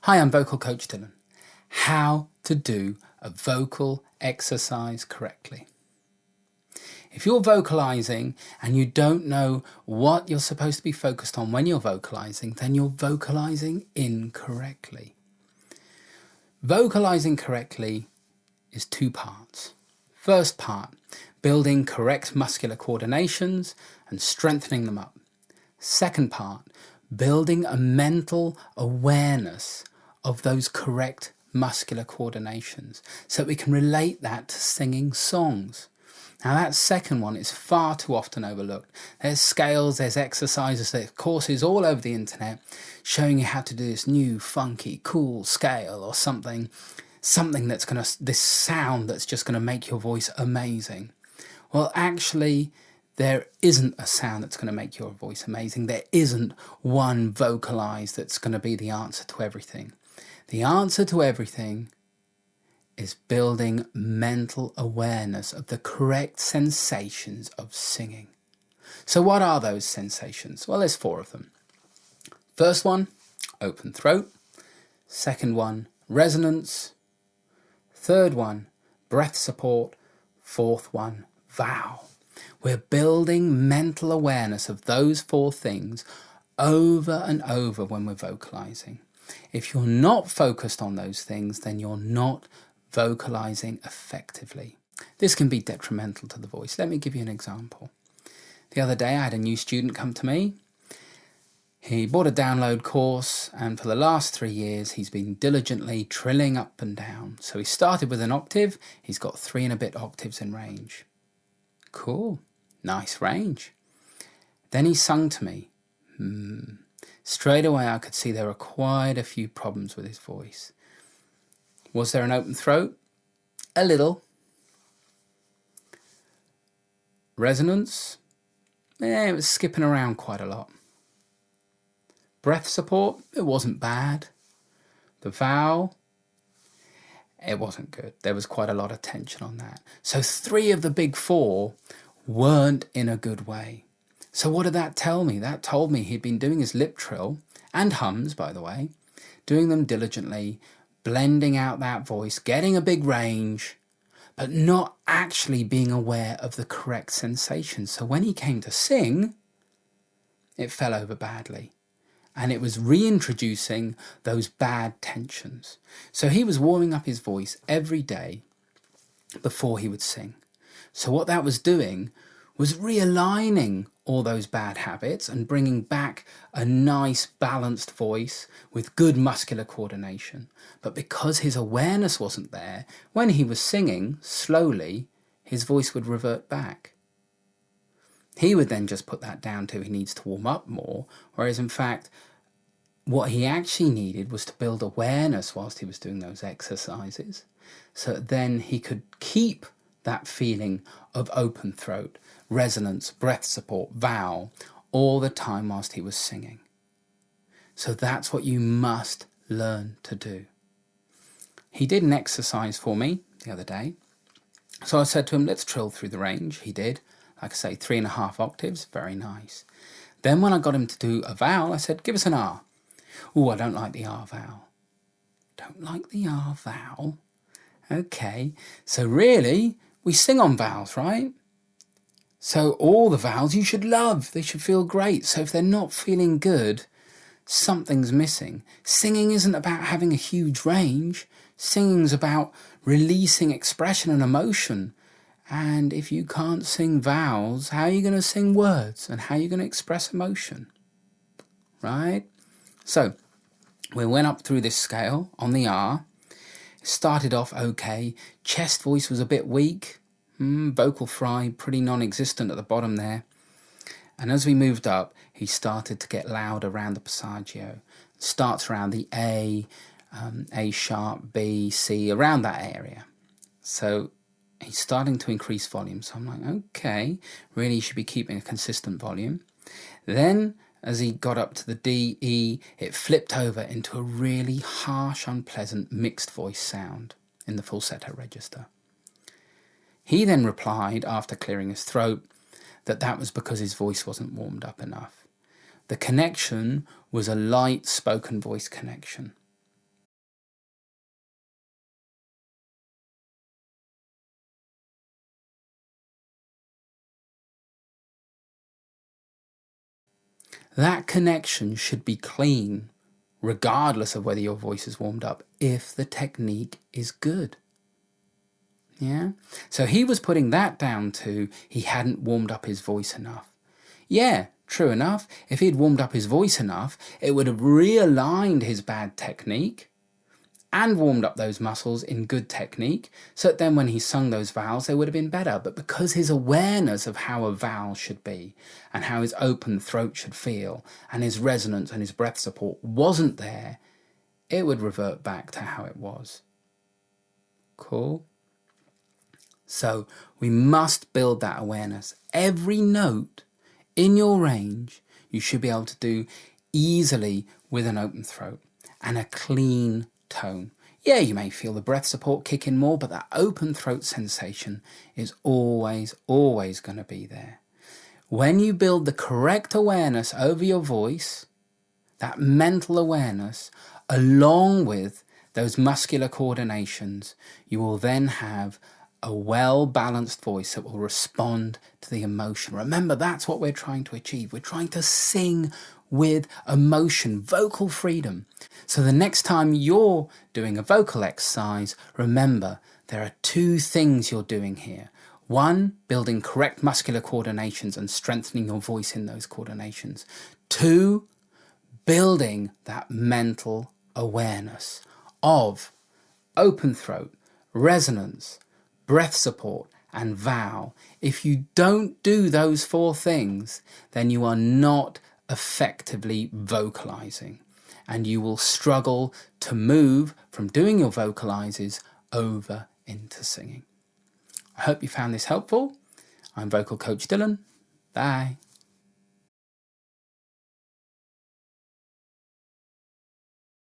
Hi, I'm vocal coach Dylan. How to do a vocal exercise correctly. If you're vocalizing and you don't know what you're supposed to be focused on when you're vocalizing, then you're vocalizing incorrectly. Vocalizing correctly is two parts. First part, building correct muscular coordinations and strengthening them up. Second part, building a mental awareness of those correct muscular coordinations so that we can relate that to singing songs. Now that second one is far too often overlooked. There's scales, there's exercises, there's courses all over the internet showing you how to do this new funky cool scale or something that's this sound that's just gonna make your voice amazing. Well, actually, there isn't a sound that's going to make your voice amazing. There isn't one vocalize that's going to be the answer to everything. The answer to everything is building mental awareness of the correct sensations of singing. So what are those sensations? Well, there's 4 of them. First one, open throat. Second one, resonance. Third one, breath support. Fourth one, vowel. We're building mental awareness of those 4 things over and over when we're vocalizing. If you're not focused on those things, then you're not vocalizing effectively. This can be detrimental to the voice. Let me give you an example. The other day I had a new student come to me. He bought a download course, and for the last 3 years he's been diligently trilling up and down. So he started with an octave. He's got 3 and a bit octaves in range. Cool, nice range. Then he sung to me. Straight away I could see there were quite a few problems with his voice. Was there an open throat? A little. Resonance? It was skipping around quite a lot. Breath support? It wasn't bad. The vowel? It wasn't good. There was quite a lot of tension on that. So 3 of the big 4 weren't in a good way. So what did that tell me? That told me he'd been doing his lip trill, and hums, by the way, doing them diligently, blending out that voice, getting a big range, but not actually being aware of the correct sensations. So when he came to sing, it fell over badly. And it was reintroducing those bad tensions. So he was warming up his voice every day before he would sing. So what that was doing was realigning all those bad habits and bringing back a nice balanced voice with good muscular coordination. But because his awareness wasn't there, when he was singing, slowly, his voice would revert back. He would then just put that down to he needs to warm up more, whereas in fact, what he actually needed was to build awareness whilst he was doing those exercises, so that then he could keep that feeling of open throat, resonance, breath support, vowel, all the time whilst he was singing. So that's what you must learn to do. He did an exercise for me the other day. So I said to him, let's trill through the range. He did, like I say, 3.5 octaves, very nice. Then when I got him to do a vowel, I said, give us an R. Oh, I don't like the R vowel. Don't like the R vowel? Okay, so really, we sing on vowels, right? So all the vowels you should love. They should feel great. So if they're not feeling good, something's missing. Singing isn't about having a huge range. Singing's about releasing expression and emotion. And if you can't sing vowels, how are you going to sing words? And how are you going to express emotion? Right? So we went up through this scale on the R. It started off okay. Chest voice was a bit weak. Vocal fry pretty non-existent at the bottom there. And as we moved up, he started to get loud around the passaggio. Starts around the A sharp, B, C, around that area. So he's starting to increase volume. So I'm like, okay, really you should be keeping a consistent volume. Then as he got up to the D, E, it flipped over into a really harsh, unpleasant mixed voice sound in the falsetto register. He then replied, after clearing his throat, that that was because his voice wasn't warmed up enough. The connection was a light spoken voice connection. That connection should be clean, regardless of whether your voice is warmed up, if the technique is good. Yeah? So he was putting that down to he hadn't warmed up his voice enough. Yeah, true enough. If he'd warmed up his voice enough, it would have realigned his bad technique and warmed up those muscles in good technique, so that then when he sung those vowels, they would have been better. But because his awareness of how a vowel should be and how his open throat should feel and his resonance and his breath support wasn't there, it would revert back to how it was. Cool? So we must build that awareness. Every note in your range, you should be able to do easily with an open throat and a clean tone. Yeah, you may feel the breath support kick in more, but that open throat sensation is always going to be there. When you build the correct awareness over your voice, that mental awareness, along with those muscular coordinations, you will then have a well-balanced voice that will respond to the emotion. Remember, that's what we're trying to achieve. We're trying to sing with emotion, vocal freedom. So the next time you're doing a vocal exercise, remember there are two things you're doing here. One, building correct muscular coordinations and strengthening your voice in those coordinations. Two, building that mental awareness of open throat, resonance, breath support, and vowel. If you don't do those four things, then you are not effectively vocalizing, and you will struggle to move from doing your vocalizes over into singing. I hope you found this helpful. I'm vocal coach Dylan. Bye.